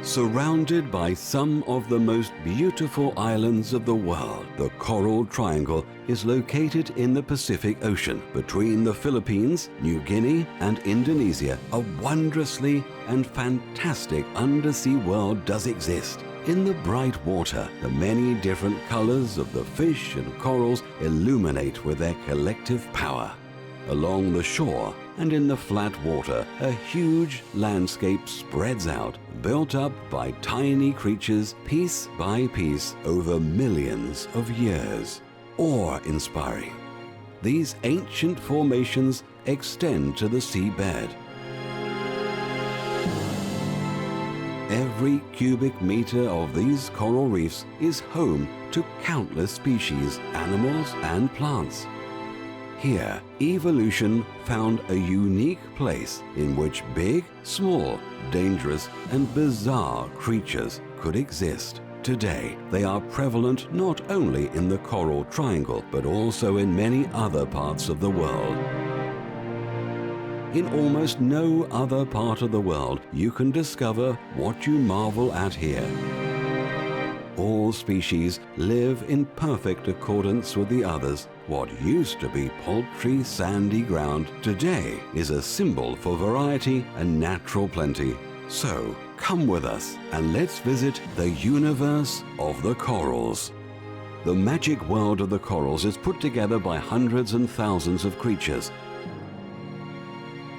Surrounded by some of the most beautiful islands of the world, the Coral Triangle is located in the Pacific Ocean between the Philippines, New Guinea, and Indonesia. A wondrously and fantastic undersea world does exist. In the bright water, the many different colors of the fish and corals illuminate with their collective power. Along the shore and in the flat water, a huge landscape spreads out, built up by tiny creatures piece by piece over millions of years. Awe-inspiring. These ancient formations extend to the seabed. Every cubic meter of these coral reefs is home to countless species, animals, and plants. Here, evolution found a unique place in which big, small, dangerous, and bizarre creatures could exist. Today, they are prevalent not only in the Coral Triangle, but also in many other parts of the world. In almost no other part of the world you can discover what you marvel at here. All species live in perfect accordance with the others. What used to be paltry, sandy ground today is a symbol for variety and natural plenty. So, come with us and let's visit the universe of the corals. The magic world of the corals is put together by hundreds and thousands of creatures.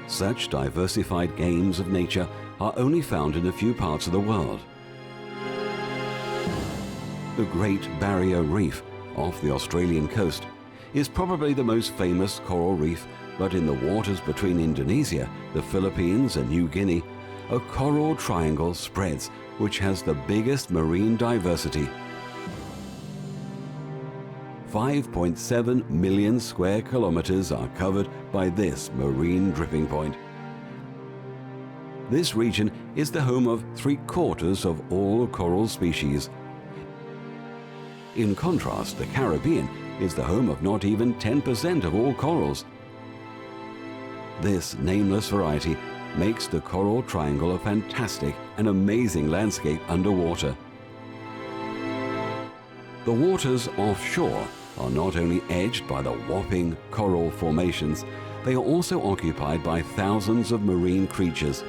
Such diversified games of nature are only found in a few parts of the world. The Great Barrier Reef off the Australian coast is probably the most famous coral reef, but in the waters between Indonesia, the Philippines, and New Guinea, a coral triangle spreads which has the biggest marine diversity. 5.7 million square kilometers are covered by this marine dripping point. This region is the home of 3/4 of all coral species. In contrast, the Caribbean is the home of not even 10% of all corals. This nameless variety makes the Coral Triangle a fantastic and amazing landscape underwater. The waters offshore are not only edged by the whopping coral formations, they are also occupied by thousands of marine creatures.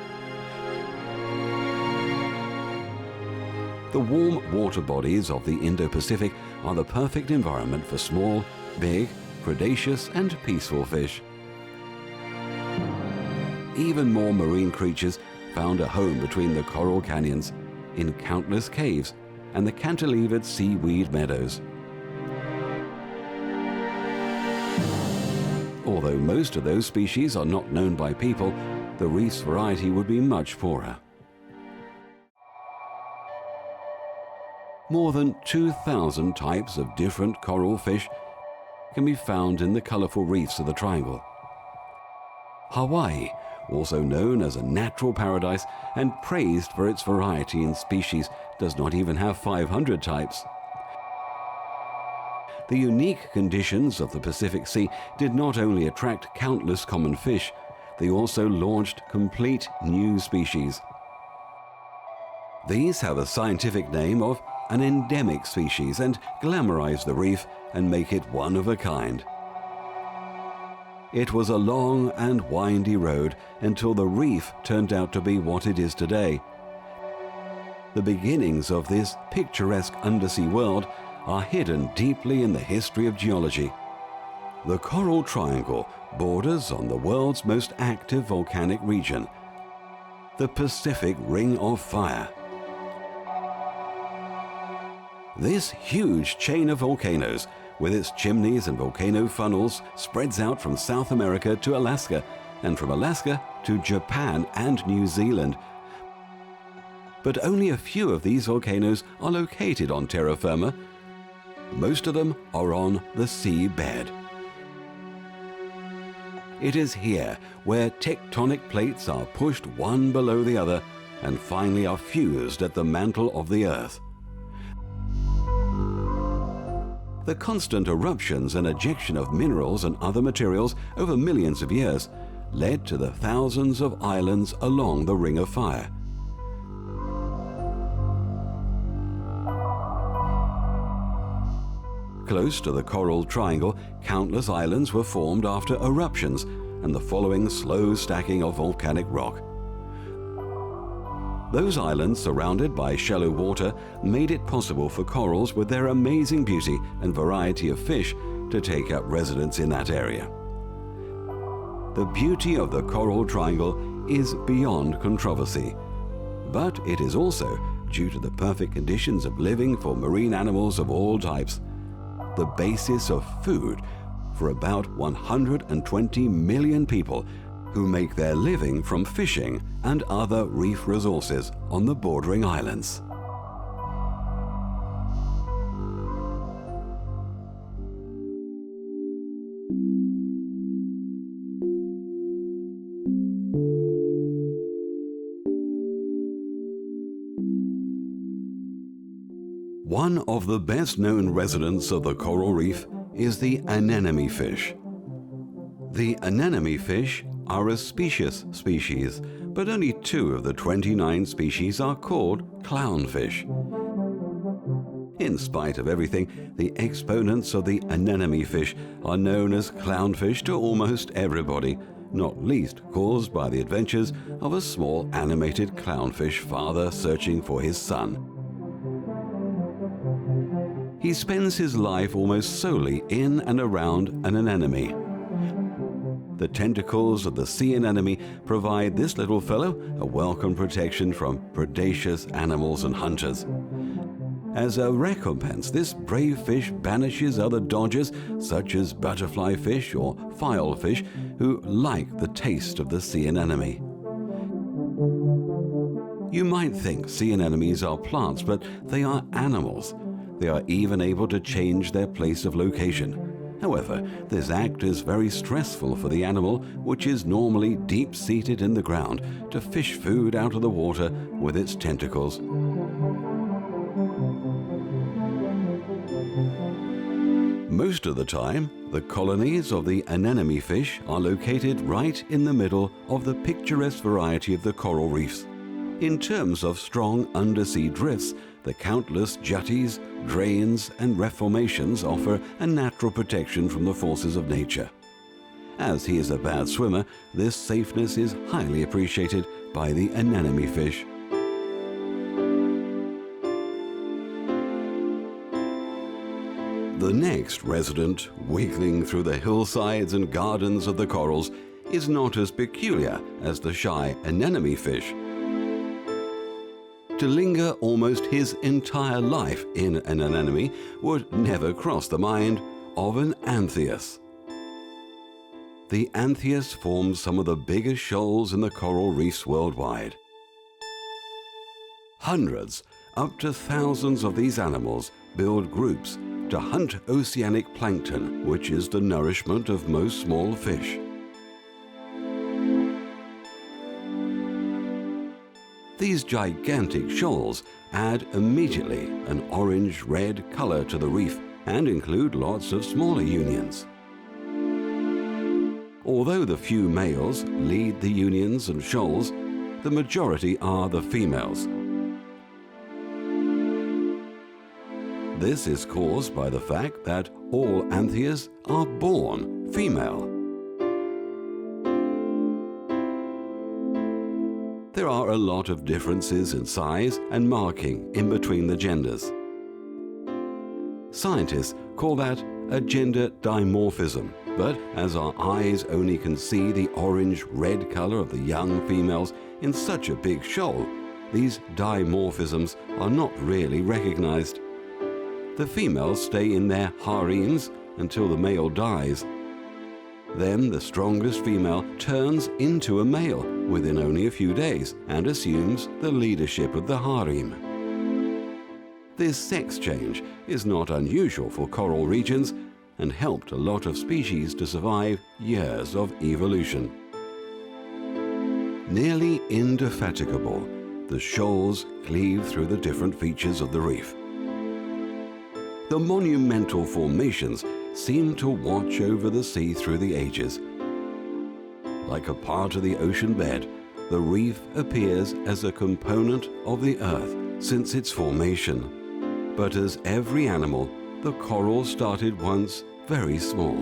The warm water bodies of the Indo-Pacific are the perfect environment for small, big, predaceous, and peaceful fish. Even more marine creatures found a home between the coral canyons, in countless caves, and the cantilevered seaweed meadows. Although most of those species are not known by people, the reef's variety would be much poorer. More than 2,000 types of different coral fish can be found in the colorful reefs of the triangle. Hawaii, also known as a natural paradise and praised for its variety in species, does not even have 500 types. The unique conditions of the Pacific Sea did not only attract countless common fish, they also launched complete new species. These have a scientific name of an endemic species and glamorize the reef and make it one of a kind. It was a long and windy road until the reef turned out to be what it is today. The beginnings of this picturesque undersea world are hidden deeply in the history of geology. The Coral Triangle borders on the world's most active volcanic region, the Pacific Ring of Fire. This huge chain of volcanoes, with its chimneys and volcano funnels, spreads out from South America to Alaska, and from Alaska to Japan and New Zealand. But only a few of these volcanoes are located on terra firma. Most of them are on the seabed. It is here where tectonic plates are pushed one below the other and finally are fused at the mantle of the Earth. The constant eruptions and ejection of minerals and other materials over millions of years led to the thousands of islands along the Ring of Fire. Close to the Coral Triangle, countless islands were formed after eruptions and the following slow stacking of volcanic rock. Those islands, surrounded by shallow water, made it possible for corals with their amazing beauty and variety of fish to take up residence in that area. The beauty of the Coral Triangle is beyond controversy, but it is also due to the perfect conditions of living for marine animals of all types, the basis of food for about 120 million people who make their living from fishing and other reef resources on the bordering islands. One of the best-known residents of the coral reef is the anemone fish. The anemone fish are a specious species, but only 2 of the 29 species are called clownfish. In spite of everything, the exponents of the anemone fish are known as clownfish to almost everybody, not least caused by the adventures of a small animated clownfish father searching for his son. He spends his life almost solely in and around an anemone. The tentacles of the sea anemone provide this little fellow a welcome protection from predaceous animals and hunters. As a recompense, this brave fish banishes other dodgers such as butterfly fish or filefish who like the taste of the sea anemone. You might think sea anemones are plants, but they are animals. They are even able to change their place of location. However, this act is very stressful for the animal, which is normally deep-seated in the ground, to fish food out of the water with its tentacles. Most of the time, the colonies of the anemone fish are located right in the middle of the picturesque variety of the coral reefs. In terms of strong undersea drifts, the countless jutties, drains, and reformations offer a natural protection from the forces of nature. As he is a bad swimmer, this safeness is highly appreciated by the anemone fish. The next resident, wiggling through the hillsides and gardens of the corals, is not as peculiar as the shy anemone fish. To linger almost his entire life in an anemone would never cross the mind of an anthias. The anthias forms some of the biggest shoals in the coral reefs worldwide. Hundreds, up to thousands of these animals build groups to hunt oceanic plankton, which is the nourishment of most small fish. These gigantic shoals add immediately an orange-red color to the reef and include lots of smaller unions. Although the few males lead the unions and shoals, the majority are the females. This is caused by the fact that all anthias are born female. There are a lot of differences in size and marking in between the genders. Scientists call that a gender dimorphism, but as our eyes only can see the orange-red color of the young females in such a big shoal, these dimorphisms are not really recognized. The females stay in their harems until the male dies. Then the strongest female turns into a male within only a few days and assumes the leadership of the harem. This sex change is not unusual for coral regions and helped a lot of species to survive years of evolution. Nearly indefatigable, the shoals cleave through the different features of the reef. The monumental formations seem to watch over the sea through the ages. Like a part of the ocean bed, the reef appears as a component of the earth since its formation. But as every animal, the coral started once very small.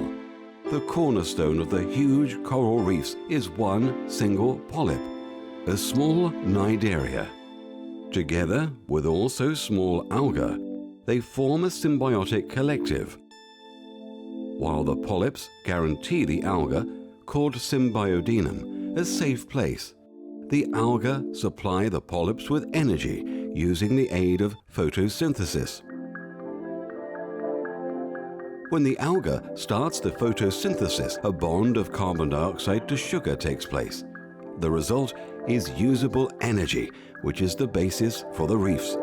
The cornerstone of the huge coral reefs is one single polyp, a small cnidaria. Together with also small alga, they form a symbiotic collective. While the polyps guarantee the alga, called Symbiodinum, a safe place, the alga supply the polyps with energy using the aid of photosynthesis. When the alga starts the photosynthesis, a bond of carbon dioxide to sugar takes place. The result is usable energy, which is the basis for the reefs.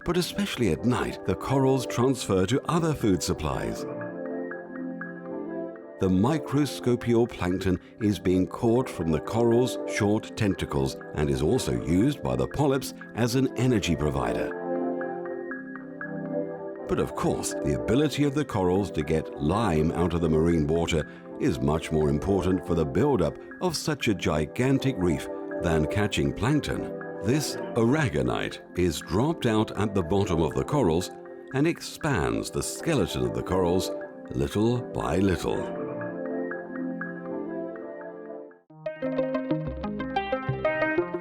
But especially at night, the corals transfer to other food supplies. The microscopial plankton is being caught from the coral's short tentacles and is also used by the polyps as an energy provider. But of course, the ability of the corals to get lime out of the marine water is much more important for the buildup of such a gigantic reef than catching plankton. This aragonite is dropped out at the bottom of the corals and expands the skeleton of the corals little by little.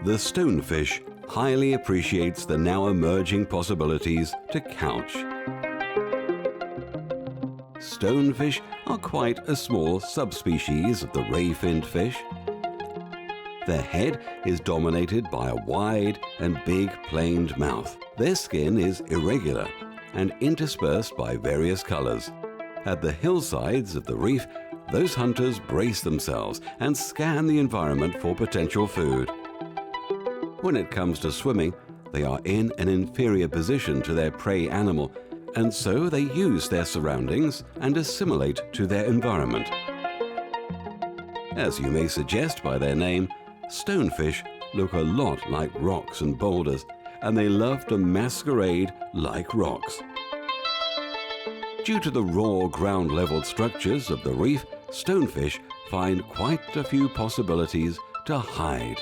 The stonefish highly appreciates the now emerging possibilities to couch. Stonefish are quite a small subspecies of the ray-finned fish. Their head is dominated by a wide and big planed mouth. Their skin is irregular and interspersed by various colors. At the hillsides of the reef, those hunters brace themselves and scan the environment for potential food. When it comes to swimming, they are in an inferior position to their prey animal, and so they use their surroundings and assimilate to their environment. As you may suggest by their name, stonefish look a lot like rocks and boulders, and they love to masquerade like rocks. Due to the raw ground-level structures of the reef, stonefish find quite a few possibilities to hide.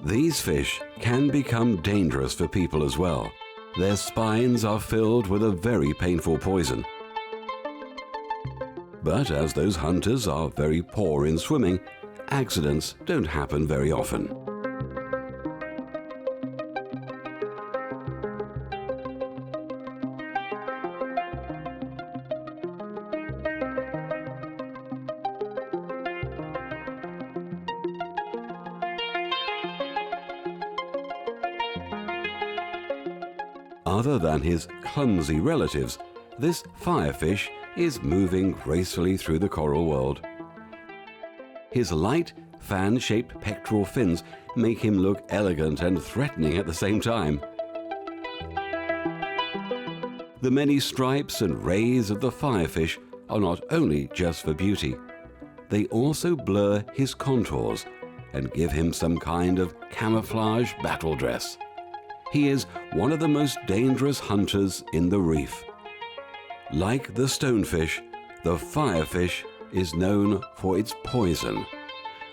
These fish can become dangerous for people as well. Their spines are filled with a very painful poison. But as those hunters are very poor in swimming, accidents don't happen very often. Other than his clumsy relatives, this firefish is moving gracefully through the coral world. His light, fan-shaped pectoral fins make him look elegant and threatening at the same time. The many stripes and rays of the firefish are not only just for beauty. They also blur his contours and give him some kind of camouflage battle dress. He is one of the most dangerous hunters in the reef. Like the stonefish, the firefish is known for its poison.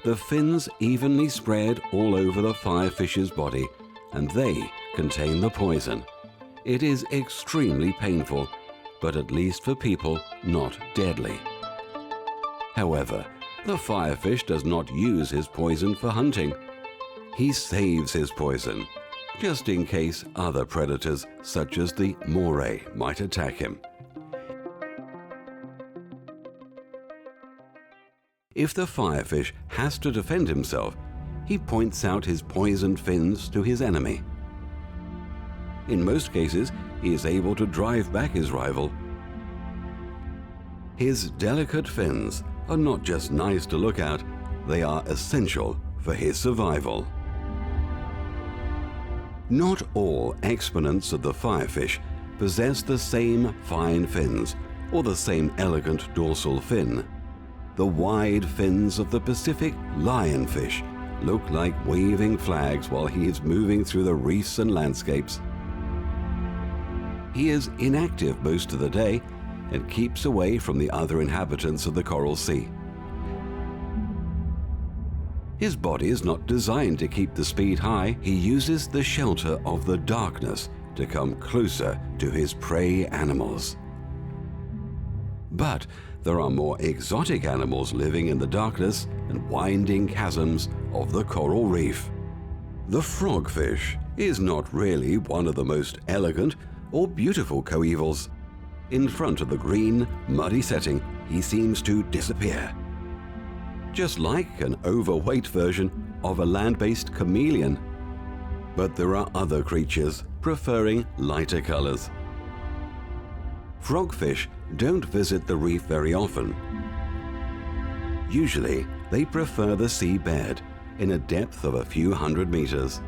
The fins evenly spread all over the firefish's body, and they contain the poison. It is extremely painful, but at least for people, not deadly. However, the firefish does not use his poison for hunting. He saves his poison, just in case other predators, such as the moray, might attack him. If the firefish has to defend himself, he points out his poisoned fins to his enemy. In most cases, he is able to drive back his rival. His delicate fins are not just nice to look at, they are essential for his survival. Not all exponents of the firefish possess the same fine fins or the same elegant dorsal fin. The wide fins of the Pacific lionfish look like waving flags while he is moving through the reefs and landscapes. He is inactive most of the day and keeps away from the other inhabitants of the coral sea. His body is not designed to keep the speed high. He uses the shelter of the darkness to come closer to his prey animals. But there are more exotic animals living in the darkness and winding chasms of the coral reef. The frogfish is not really one of the most elegant or beautiful coevals. In front of the green, muddy setting, he seems to disappear. Just like an overweight version of a land-based chameleon. But there are other creatures preferring lighter colors. Frogfish don't visit the reef very often. Usually, they prefer the seabed in a depth of a few hundred meters.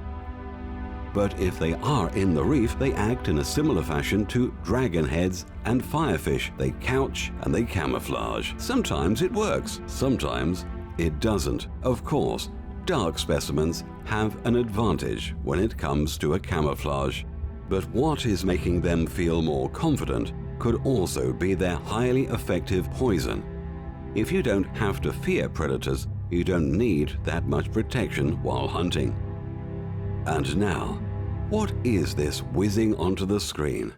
But if they are in the reef, they act in a similar fashion to dragonheads and firefish. They couch and they camouflage. Sometimes it works, sometimes it doesn't. Of course, dark specimens have an advantage when it comes to a camouflage. But what is making them feel more confident could also be their highly effective poison. If you don't have to fear predators, you don't need that much protection while hunting. And now, what is this whizzing onto the screen?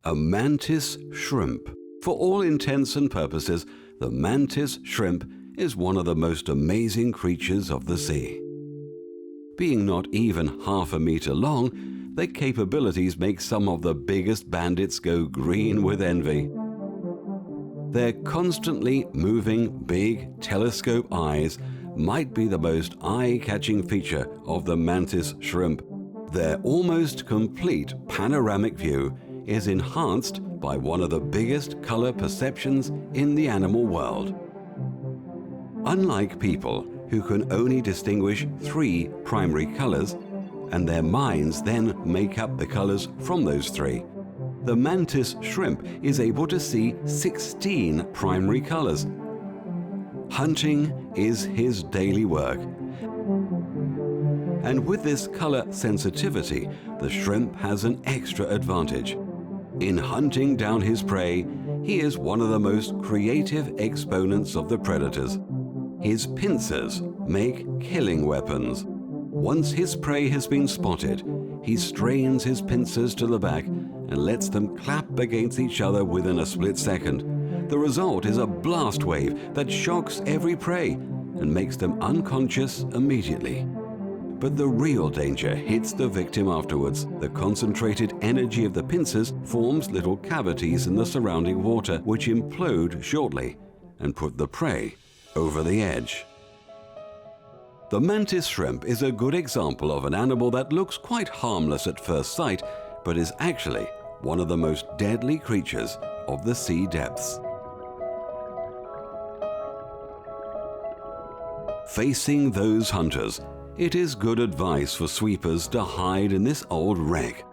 A mantis shrimp. For all intents and purposes, the mantis shrimp is one of the most amazing creatures of the sea. Being not even half a meter long, their capabilities make some of the biggest bandits go green with envy. Their constantly moving, big telescope eyes might be the most eye-catching feature of the mantis shrimp. Their almost complete panoramic view is enhanced by one of the biggest color perceptions in the animal world. Unlike people who can only distinguish 3 primary colors, and their minds then make up the colors from those 3, the mantis shrimp is able to see 16 primary colors. Hunting is his daily work. And with this color sensitivity, the shrimp has an extra advantage. In hunting down his prey, he is one of the most creative exponents of the predators. His pincers make killing weapons. Once his prey has been spotted, he strains his pincers to the back and lets them clap against each other within a split second. The result is a blast wave that shocks every prey and makes them unconscious immediately. But the real danger hits the victim afterwards. The concentrated energy of the pincers forms little cavities in the surrounding water, which implode shortly and put the prey over the edge. The mantis shrimp is a good example of an animal that looks quite harmless at first sight, but is actually one of the most deadly creatures of the sea depths. Facing those hunters, it is good advice for sweepers to hide in this old wreck.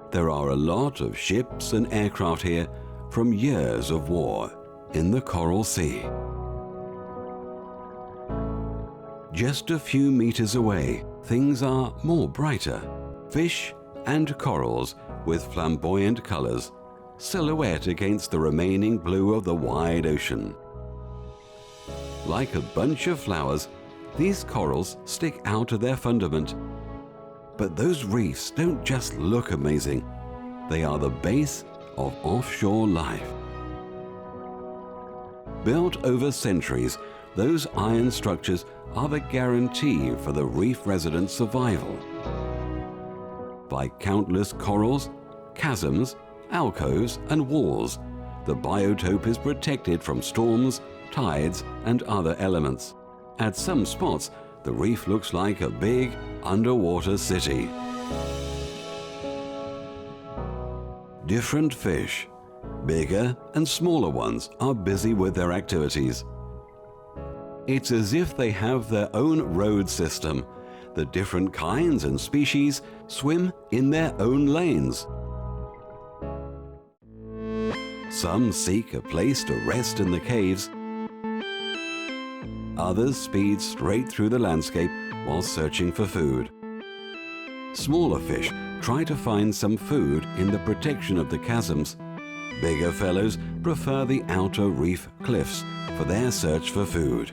There are a lot of ships and aircraft here from years of war in the Coral Sea. Just a few meters away, things are more brighter. Fish and corals with flamboyant colors silhouette against the remaining blue of the wide ocean. Like a bunch of flowers, these corals stick out of their fundament. But those reefs don't just look amazing. They are the base of offshore life. Built over centuries, those iron structures are the guarantee for the reef residents' survival. By countless corals, chasms, alcoves, and walls, the biotope is protected from storms, tides, and other elements. At some spots, the reef looks like a big underwater city. Different fish, bigger and smaller ones, are busy with their activities. It's as if they have their own road system. The different kinds and species swim in their own lanes. Some seek a place to rest in the caves. Others speed straight through the landscape while searching for food. Smaller fish try to find some food in the protection of the chasms. Bigger fellows prefer the outer reef cliffs for their search for food.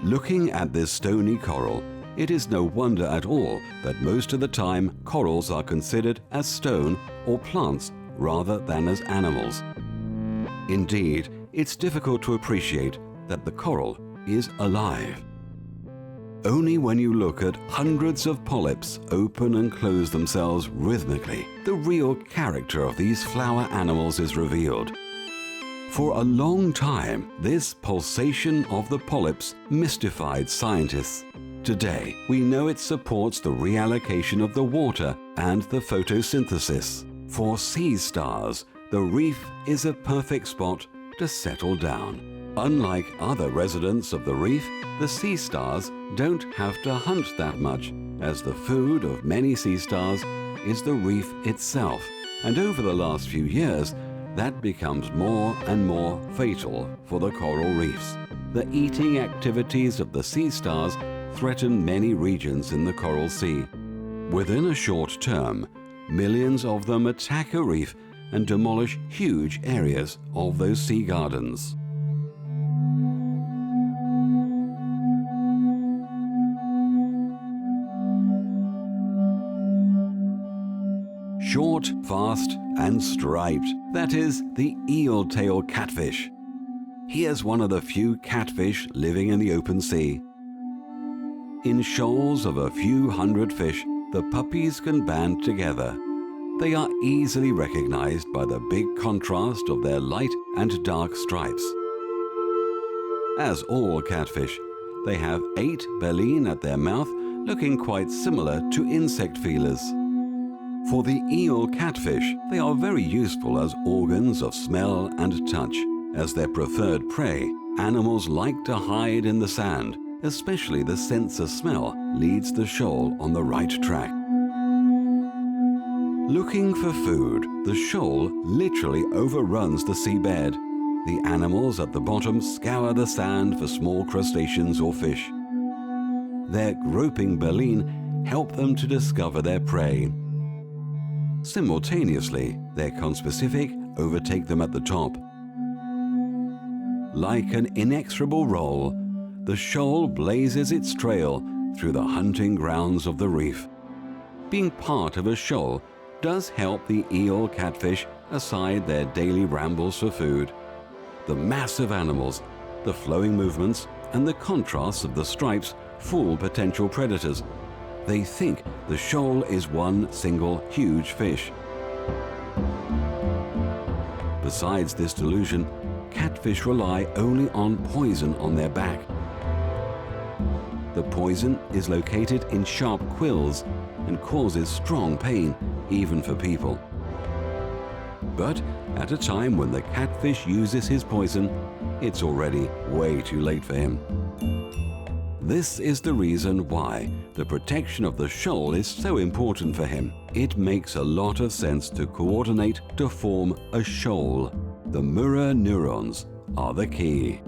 Looking at this stony coral, it is no wonder at all that most of the time corals are considered as stone or plants rather than as animals. Indeed, it's difficult to appreciate that the coral is alive. Only when you look at hundreds of polyps open and close themselves rhythmically, the real character of these flower animals is revealed. For a long time, this pulsation of the polyps mystified scientists. Today, we know it supports the reallocation of the water and the photosynthesis. For sea stars, the reef is a perfect spot to settle down. Unlike other residents of the reef, the sea stars don't have to hunt that much, as the food of many sea stars is the reef itself. And over the last few years, that becomes more and more fatal for the coral reefs. The eating activities of the sea stars threaten many regions in the Coral Sea. Within a short term, millions of them attack a reef and demolish huge areas of those sea gardens. Short, fast, and striped. That is the eel-tail catfish. Here's one of the few catfish living in the open sea. In shoals of a few hundred fish, the puppies can band together. They are easily recognized by the big contrast of their light and dark stripes. As all catfish, they have 8 baleen at their mouth, looking quite similar to insect feelers. For the eel catfish, they are very useful as organs of smell and touch. As their preferred prey, animals like to hide in the sand. Especially the sense of smell leads the shoal on the right track. Looking for food, the shoal literally overruns the seabed. The animals at the bottom scour the sand for small crustaceans or fish. Their groping baleen help them to discover their prey. Simultaneously, their conspecific overtake them at the top. Like an inexorable roll, the shoal blazes its trail through the hunting grounds of the reef. Being part of a shoal does help the eel catfish aside their daily rambles for food. The massive animals, the flowing movements, and the contrasts of the stripes fool potential predators. They think the shoal is one single huge fish. Besides this delusion, catfish rely only on poison on their back. The poison is located in sharp quills and causes strong pain, even for people. But at a time when the catfish uses his poison, it's already way too late for him. This is the reason why the protection of the shoal is so important for him. It makes a lot of sense to coordinate to form a shoal. The mirror neurons are the key.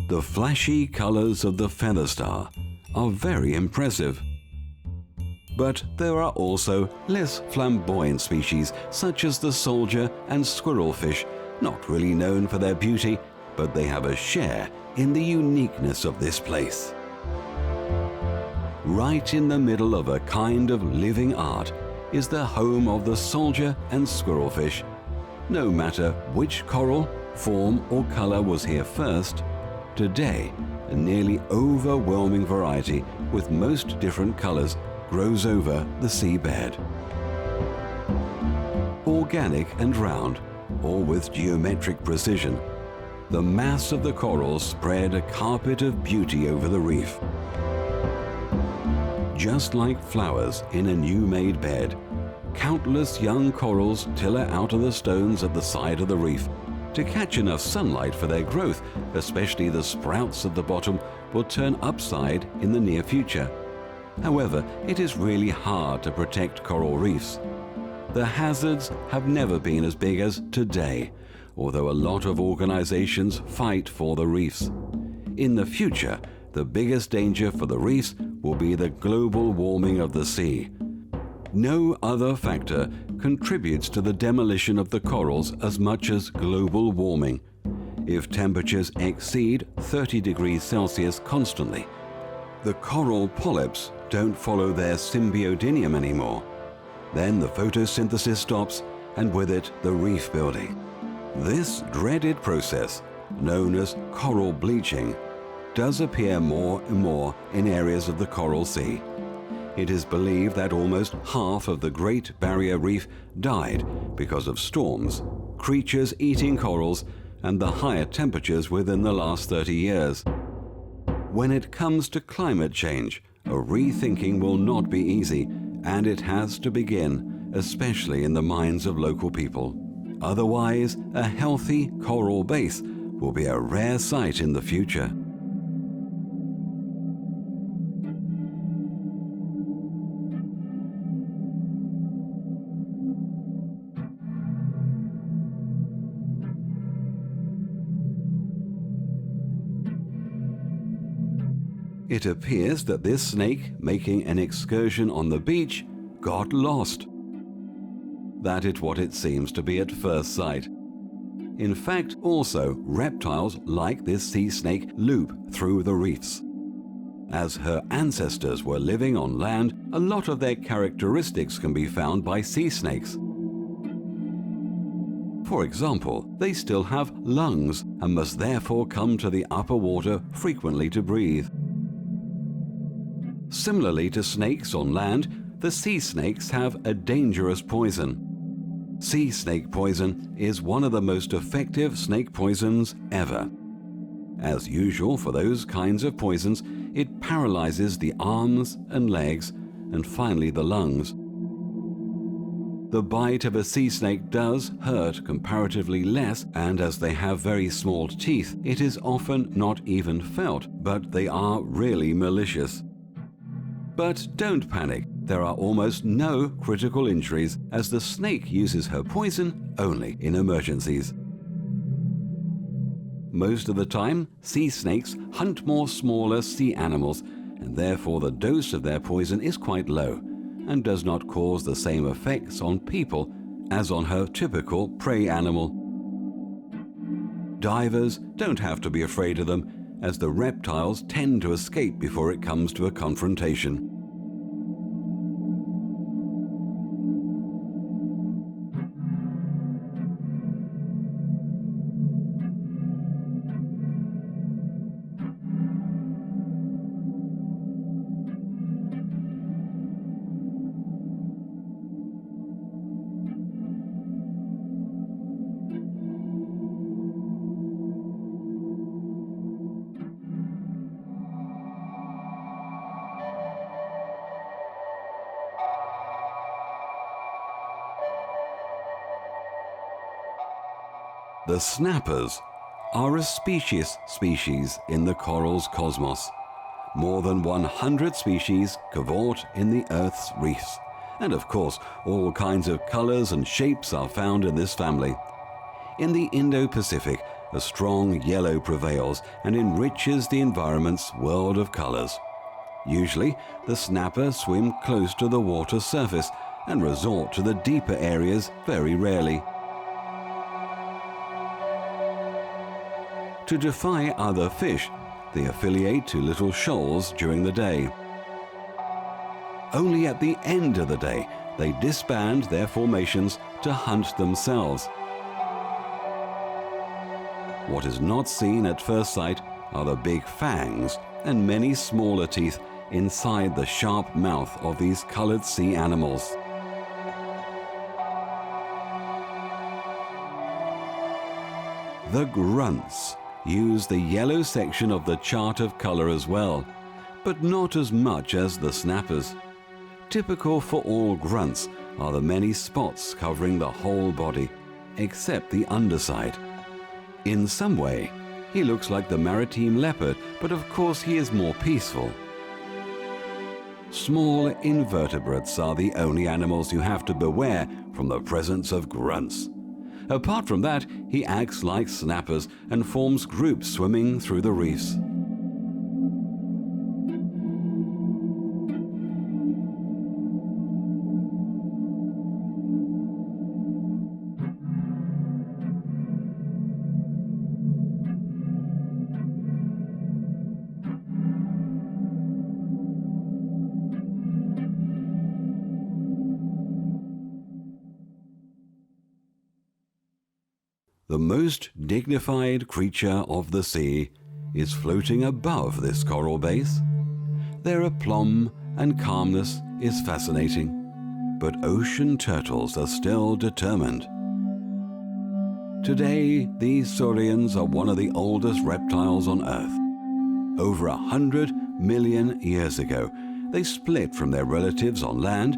The flashy colors of the feather star are very impressive. But there are also less flamboyant species such as the soldier and squirrelfish, not really known for their beauty, but they have a share in the uniqueness of this place. Right in the middle of a kind of living art is the home of the soldier and squirrelfish. No matter which coral, form or color was here first, today a nearly overwhelming variety with most different colors grows over the seabed. Organic and round, or with geometric precision, the mass of the corals spread a carpet of beauty over the reef. Just like flowers in a new-made bed, countless young corals tiller out of the stones at the side of the reef. To catch enough sunlight for their growth, especially the sprouts at the bottom, will turn upside in the near future. However, it is really hard to protect coral reefs. The hazards have never been as big as today, although a lot of organizations fight for the reefs. In the future, the biggest danger for the reefs will be the global warming of the sea. No other factor contributes to the demolition of the corals as much as global warming. If temperatures exceed 30 degrees Celsius constantly, the coral polyps don't follow their symbiodinium anymore. Then the photosynthesis stops, and with it the reef building. This dreaded process, known as coral bleaching, does appear more and more in areas of the Coral Sea. It is believed that almost half of the Great Barrier Reef died because of storms, creatures eating corals, and the higher temperatures within the last 30 years. When it comes to climate change, a rethinking will not be easy, and it has to begin, especially in the minds of local people. Otherwise, a healthy coral base will be a rare sight in the future. It appears that this snake, making an excursion on the beach, got lost. That is what it seems to be at first sight. In fact, also, reptiles like this sea snake loop through the reefs. As her ancestors were living on land, a lot of their characteristics can be found by sea snakes. For example, they still have lungs and must therefore come to the upper water frequently to breathe. Similarly to snakes on land, the sea snakes have a dangerous poison. Sea snake poison is one of the most effective snake poisons ever. As usual for those kinds of poisons, it paralyzes the arms and legs and finally the lungs. The bite of a sea snake does hurt comparatively less, and as they have very small teeth, it is often not even felt, but they are really malicious. But don't panic, there are almost no critical injuries as the snake uses her poison only in emergencies. Most of the time, sea snakes hunt more smaller sea animals, and therefore the dose of their poison is quite low and does not cause the same effects on people as on her typical prey animal. Divers don't have to be afraid of them, as the reptiles tend to escape before it comes to a confrontation. The snappers are a specious species in the coral's cosmos. More than 100 species cavort in the Earth's reefs. And of course, all kinds of colors and shapes are found in this family. In the Indo-Pacific, a strong yellow prevails and enriches the environment's world of colors. Usually, the snapper swim close to the water surface and resort to the deeper areas very rarely. To defy other fish, they affiliate to little shoals during the day. Only at the end of the day, they disband their formations to hunt themselves. What is not seen at first sight are the big fangs and many smaller teeth inside the sharp mouth of these colored sea animals. The grunts use the yellow section of the chart of color as well, but not as much as the snappers. Typical for all grunts are the many spots covering the whole body, except the underside. In some way, he looks like the maritime leopard, but of course he is more peaceful. Small invertebrates are the only animals you have to beware from the presence of grunts. Apart from that, he acts like snappers and forms groups swimming through the reefs. The most dignified creature of the sea is floating above this coral base. Their aplomb and calmness is fascinating, but ocean turtles are still determined. Today, these saurians are one of the oldest reptiles on Earth. Over 100 million years ago, they split from their relatives on land,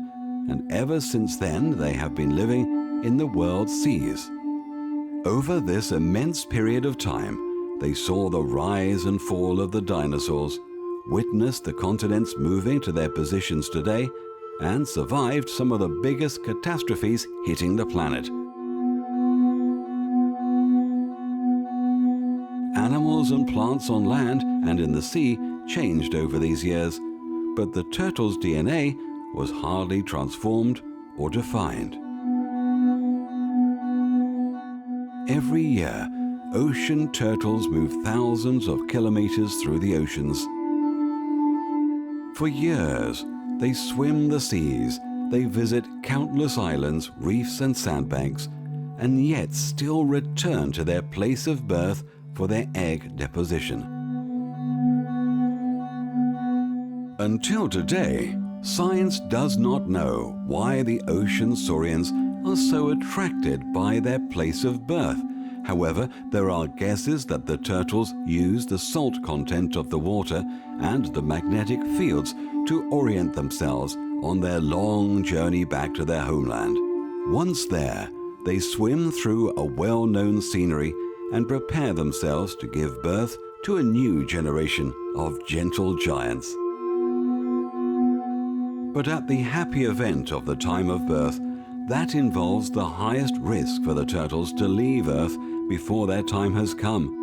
and ever since then they have been living in the world's seas. Over this immense period of time, they saw the rise and fall of the dinosaurs, witnessed the continents moving to their positions today, and survived some of the biggest catastrophes hitting the planet. Animals and plants on land and in the sea changed over these years, but the turtle's DNA was hardly transformed or defined. Every year, ocean turtles move thousands of kilometers through the oceans. For years, they swim the seas, they visit countless islands, reefs and sandbanks, and yet still return to their place of birth for their egg deposition. Until today, science does not know why the ocean saurians are so attracted by their place of birth. However, there are guesses that the turtles use the salt content of the water and the magnetic fields to orient themselves on their long journey back to their homeland. Once there, they swim through a well-known scenery and prepare themselves to give birth to a new generation of gentle giants. But at the happy event of the time of birth, that involves the highest risk for the turtles to leave Earth before their time has come.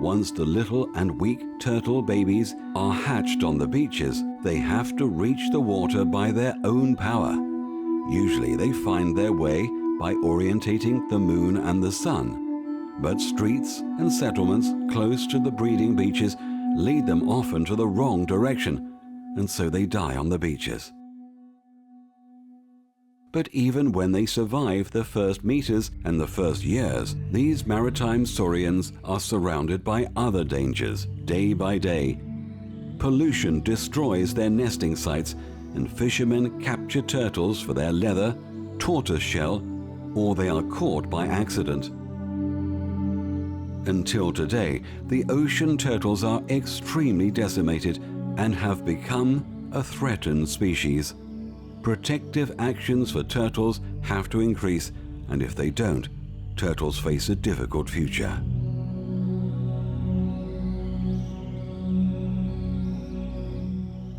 Once the little and weak turtle babies are hatched on the beaches, they have to reach the water by their own power. Usually they find their way by orientating the moon and the sun. But streets and settlements close to the breeding beaches lead them often to the wrong direction, and so they die on the beaches. But even when they survive the first meters and the first years, these maritime saurians are surrounded by other dangers day by day. Pollution destroys their nesting sites, and fishermen capture turtles for their leather, tortoise shell, or they are caught by accident. Until today, the ocean turtles are extremely decimated and have become a threatened species. Protective actions for turtles have to increase, and if they don't, turtles face a difficult future.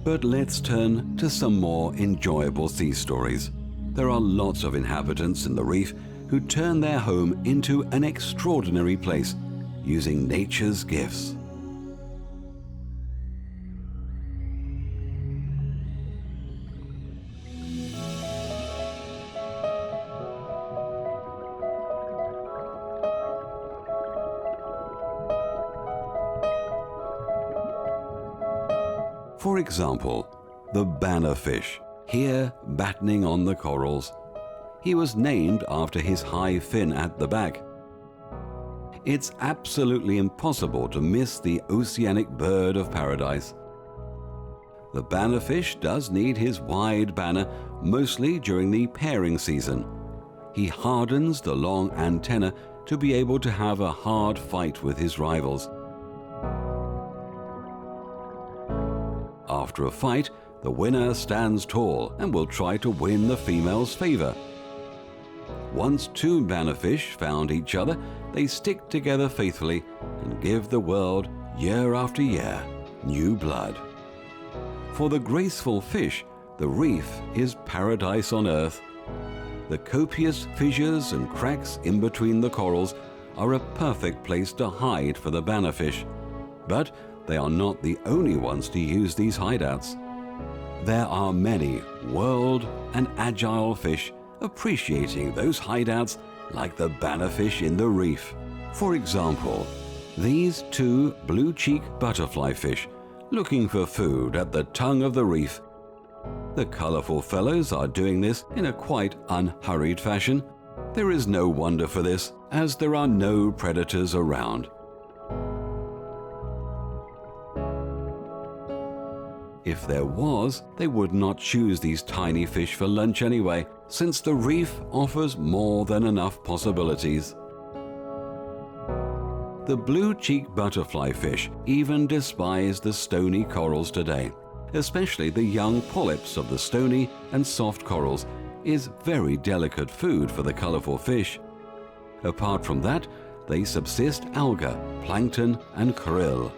But let's turn to some more enjoyable sea stories. There are lots of inhabitants in the reef who turn their home into an extraordinary place using nature's gifts. For example, the bannerfish, here battening on the corals. He was named after his high fin at the back. It's absolutely impossible to miss the oceanic bird of paradise. The bannerfish does need his wide banner mostly during the pairing season. He hardens the long antenna to be able to have a hard fight with his rivals. After a fight, the winner stands tall and will try to win the female's favor. Once two bannerfish found each other, they stick together faithfully and give the world, year after year, new blood. For the graceful fish, the reef is paradise on earth. The copious fissures and cracks in between the corals are a perfect place to hide for the bannerfish. But they are not the only ones to use these hideouts. There are many whirled and agile fish appreciating those hideouts like the bannerfish in the reef. For example, these two blue-cheek butterfly fish looking for food at the tongue of the reef. The colorful fellows are doing this in a quite unhurried fashion. There is no wonder for this, as there are no predators around. If there was, they would not choose these tiny fish for lunch anyway, since the reef offers more than enough possibilities. The blue-cheeked butterfly fish even despise the stony corals today. Especially the young polyps of the stony and soft corals is very delicate food for the colorful fish. Apart from that, they subsist alga, plankton and krill.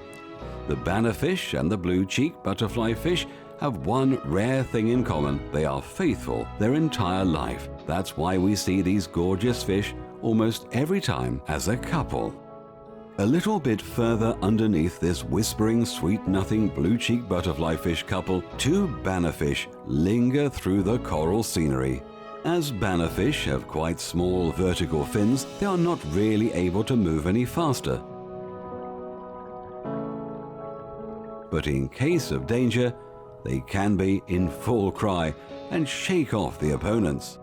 The bannerfish and the blue-cheeked butterfly fish have one rare thing in common. They are faithful their entire life. That's why we see these gorgeous fish almost every time as a couple. A little bit further underneath this whispering sweet-nothing blue-cheeked butterfly fish couple, two bannerfish linger through the coral scenery. As bannerfish have quite small vertical fins, they are not really able to move any faster. But in case of danger, they can be in full cry and shake off the opponents.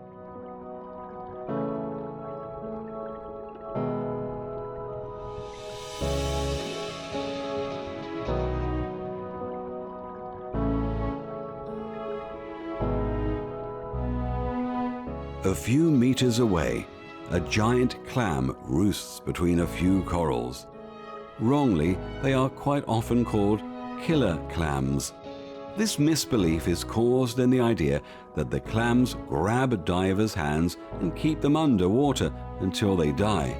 A few meters away, a giant clam roosts between a few corals. Wrongly, they are quite often called killer clams. This misbelief is caused in the idea that the clams grab divers' hands and keep them underwater until they die.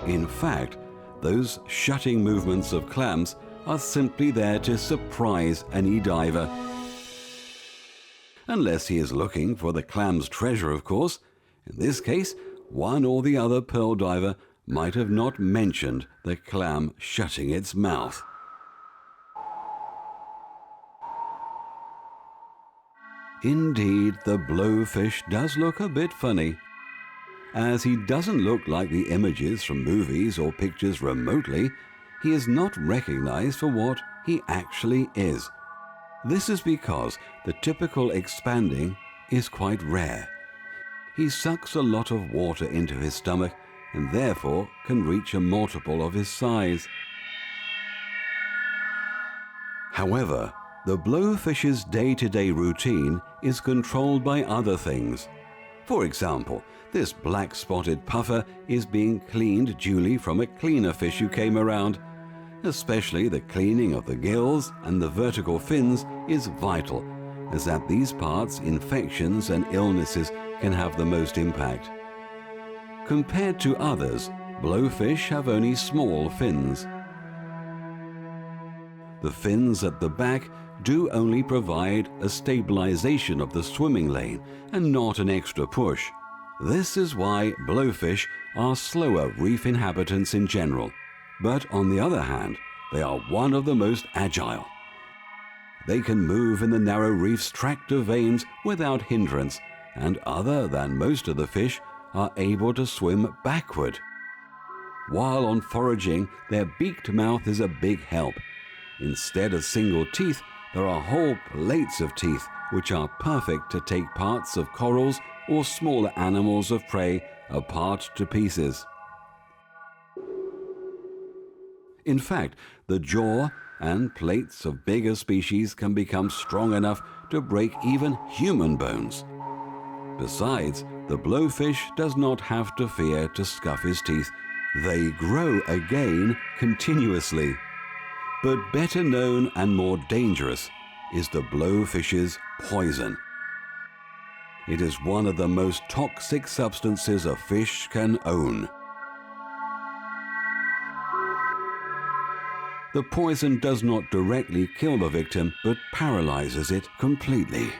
In fact, those shutting movements of clams are simply there to surprise any diver. Unless he is looking for the clam's treasure, of course. In this case, one or the other pearl diver might have not mentioned the clam shutting its mouth. Indeed, the blowfish does look a bit funny, as he doesn't look like the images from movies or pictures remotely. He is not recognized for what he actually is. This is because the typical expanding is quite rare. He sucks a lot of water into his stomach and therefore can reach a multiple of his size. However, the blowfish's day-to-day routine is controlled by other things. For example, this black-spotted puffer is being cleaned duly from a cleaner fish who came around. Especially the cleaning of the gills and the vertical fins is vital, as at these parts infections and illnesses can have the most impact. Compared to others, blowfish have only small fins. The fins at the back do only provide a stabilization of the swimming lane and not an extra push. This is why blowfish are slower reef inhabitants in general. But on the other hand, they are one of the most agile. They can move in the narrow reef's tract of veins without hindrance, and other than most of the fish, are able to swim backward. While on foraging, their beaked mouth is a big help. Instead of single teeth, there are whole plates of teeth, which are perfect to take parts of corals or smaller animals of prey apart to pieces. In fact, the jaw and plates of bigger species can become strong enough to break even human bones. Besides, the blowfish does not have to fear to scuff his teeth. They grow again continuously. But better known and more dangerous is the blowfish's poison. It is one of the most toxic substances a fish can own. The poison does not directly kill the victim, but paralyzes it completely.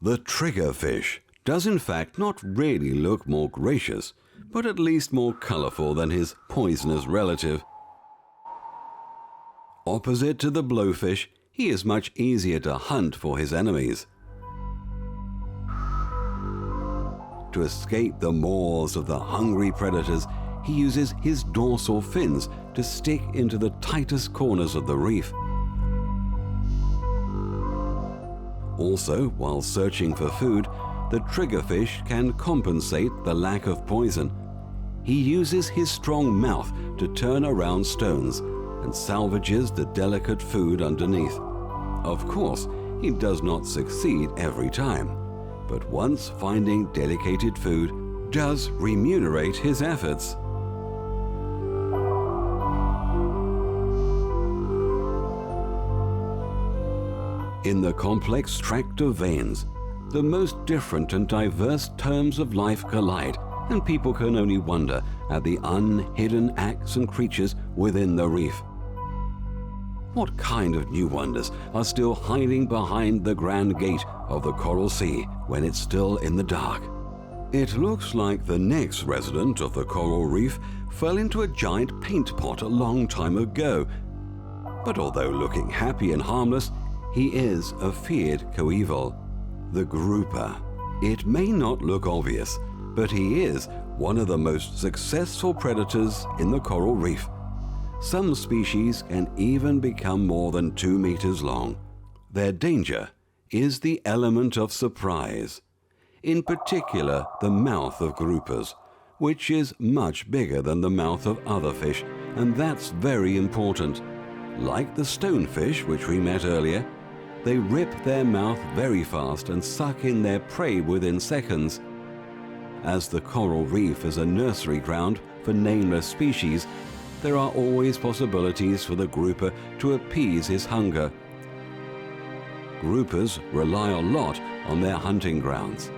The triggerfish does in fact not really look more gracious, but at least more colorful than his poisonous relative. Opposite to the blowfish, he is much easier to hunt for his enemies. To escape the maws of the hungry predators, he uses his dorsal fins to stick into the tightest corners of the reef. Also, while searching for food, the triggerfish can compensate the lack of poison. He uses his strong mouth to turn around stones and salvages the delicate food underneath. Of course, he does not succeed every time, but once finding dedicated food does remunerate his efforts. In the complex tract of veins, the most different and diverse terms of life collide, and people can only wonder at the unhidden acts and creatures within the reef. What kind of new wonders are still hiding behind the grand gate of the Coral Sea when it's still in the dark? It looks like the next resident of the coral reef fell into a giant paint pot a long time ago. But although looking happy and harmless, he is a feared coeval, the grouper. It may not look obvious, but he is one of the most successful predators in the coral reef. Some species can even become more than 2 meters long. Their danger is the element of surprise. In particular, the mouth of groupers, which is much bigger than the mouth of other fish, and that's very important. Like the stonefish, which we met earlier, they rip their mouth very fast and suck in their prey within seconds. As the coral reef is a nursery ground for nameless species, there are always possibilities for the grouper to appease his hunger. Groupers rely a lot on their hunting grounds.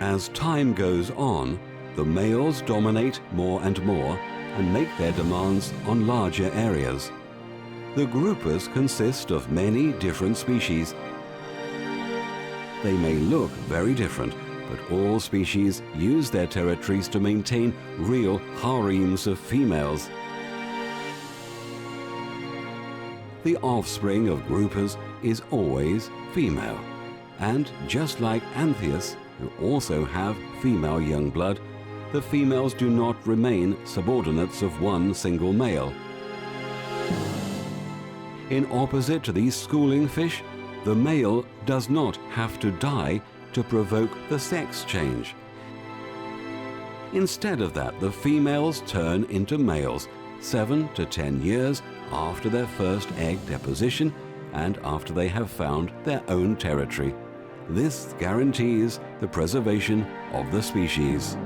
As time goes on, the males dominate more and more and make their demands on larger areas. The groupers consist of many different species. They may look very different, but all species use their territories to maintain real harems of females. The offspring of groupers is always female, and just like Anthias, who also have female young blood, the females do not remain subordinates of one single male. In opposite to these schooling fish, the male does not have to die to provoke the sex change. Instead of that, the females turn into males 7 to 10 years after their first egg deposition and after they have found their own territory. This guarantees the preservation of the species.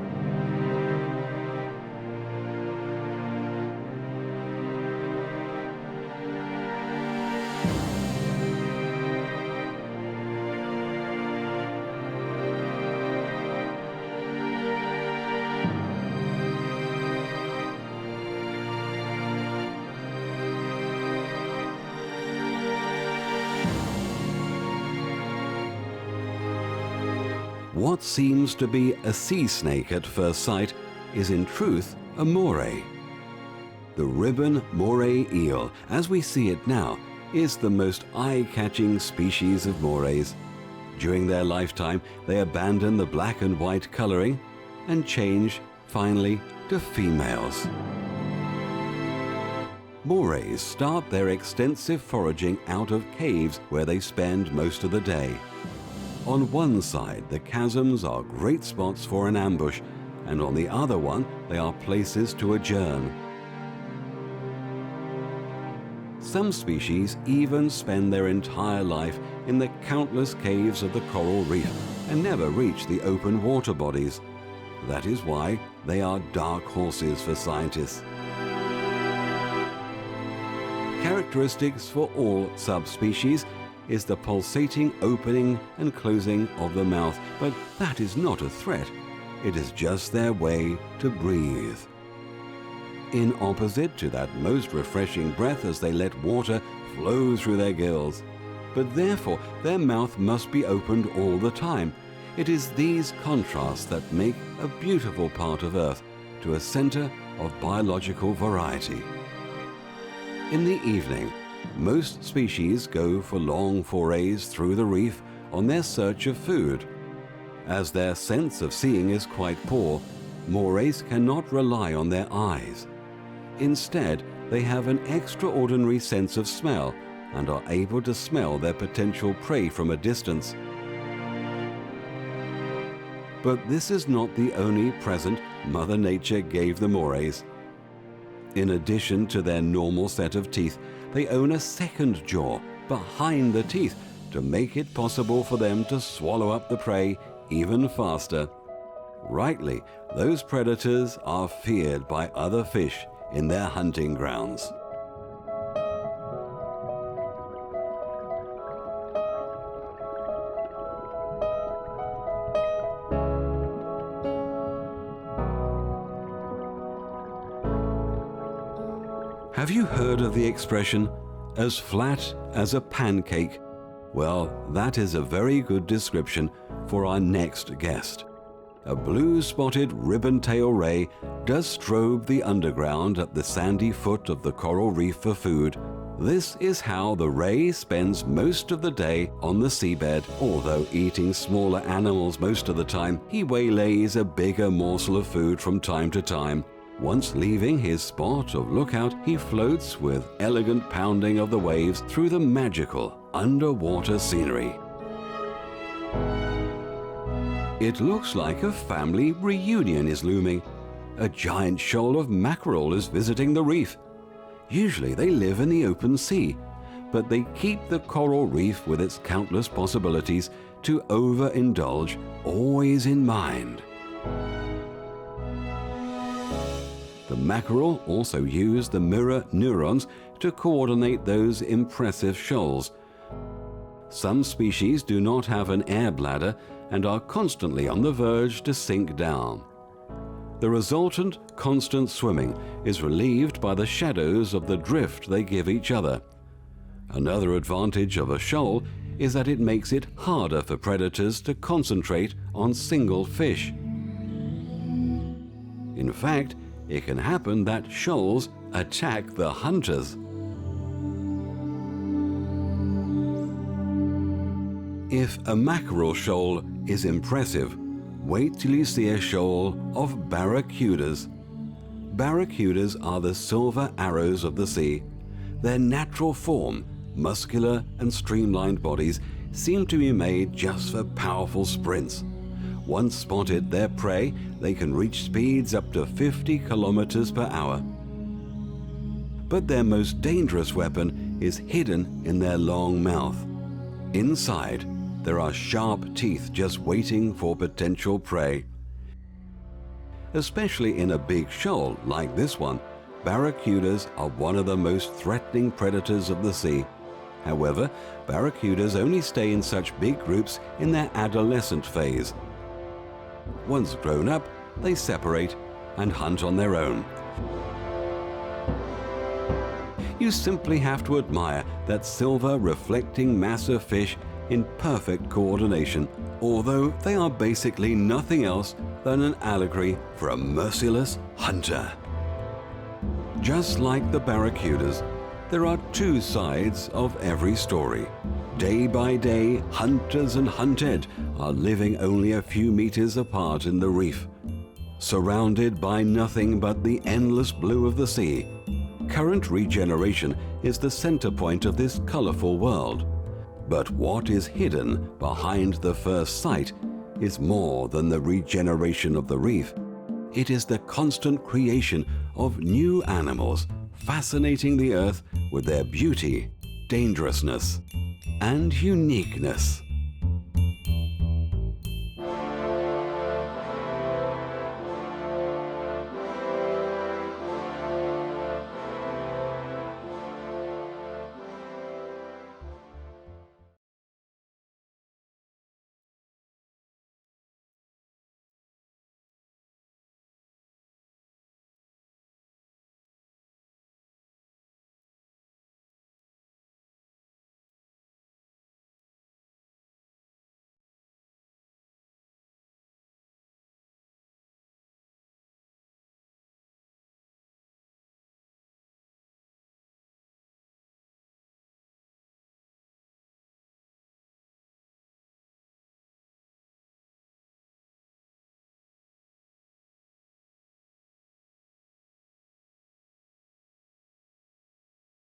What seems to be a sea snake at first sight is in truth a moray. The ribbon moray eel, as we see it now, is the most eye-catching species of morays. During their lifetime, they abandon the black and white coloring and change, finally, to females. Morays start their extensive foraging out of caves where they spend most of the day. On one side, the chasms are great spots for an ambush, and on the other one, they are places to adjourn. Some species even spend their entire life in the countless caves of the coral reef and never reach the open water bodies. That is why they are dark horses for scientists. Characteristics for all subspecies is the pulsating opening and closing of the mouth, but that is not a threat. It is just their way to breathe. In opposite to that most refreshing breath as they let water flow through their gills. But therefore, their mouth must be opened all the time. It is these contrasts that make a beautiful part of Earth to a center of biological variety. In the evening, most species go for long forays through the reef on their search of food. As their sense of seeing is quite poor, morays cannot rely on their eyes. Instead, they have an extraordinary sense of smell and are able to smell their potential prey from a distance. But this is not the only present Mother Nature gave the morays. In addition to their normal set of teeth, they own a second jaw behind the teeth to make it possible for them to swallow up the prey even faster. Rightly, those predators are feared by other fish in their hunting grounds. Have you heard of the expression, as flat as a pancake? Well, that is a very good description for our next guest. A blue-spotted ribbon-tail ray does strobe the underground at the sandy foot of the coral reef for food. This is how the ray spends most of the day on the seabed. Although eating smaller animals most of the time, he waylays a bigger morsel of food from time to time. Once leaving his spot of lookout, he floats with elegant pounding of the waves through the magical underwater scenery. It looks like a family reunion is looming. A giant shoal of mackerel is visiting the reef. Usually they live in the open sea, but they keep the coral reef with its countless possibilities to overindulge always in mind. The mackerel also use the mirror neurons to coordinate those impressive shoals. Some species do not have an air bladder and are constantly on the verge to sink down. The resultant constant swimming is relieved by the shadows of the drift they give each other. Another advantage of a shoal is that it makes it harder for predators to concentrate on single fish. In fact, it can happen that shoals attack the hunters. If a mackerel shoal is impressive, wait till you see a shoal of barracudas. Barracudas are the silver arrows of the sea. Their natural form, muscular and streamlined bodies, seem to be made just for powerful sprints. Once spotted their prey, they can reach speeds up to 50 kilometers per hour. But their most dangerous weapon is hidden in their long mouth. Inside, there are sharp teeth just waiting for potential prey. Especially in a big shoal like this one, barracudas are one of the most threatening predators of the sea. However, barracudas only stay in such big groups in their adolescent phase. Once grown up, they separate and hunt on their own. You simply have to admire that silver reflecting mass of fish in perfect coordination, although they are basically nothing else than an allegory for a merciless hunter. Just like the barracudas, there are two sides of every story. Day by day, hunters and hunted are living only a few meters apart in the reef. Surrounded by nothing but the endless blue of the sea, current regeneration is the center point of this colorful world. But what is hidden behind the first sight is more than the regeneration of the reef. It is the constant creation of new animals, fascinating the earth with their beauty, dangerousness, and uniqueness.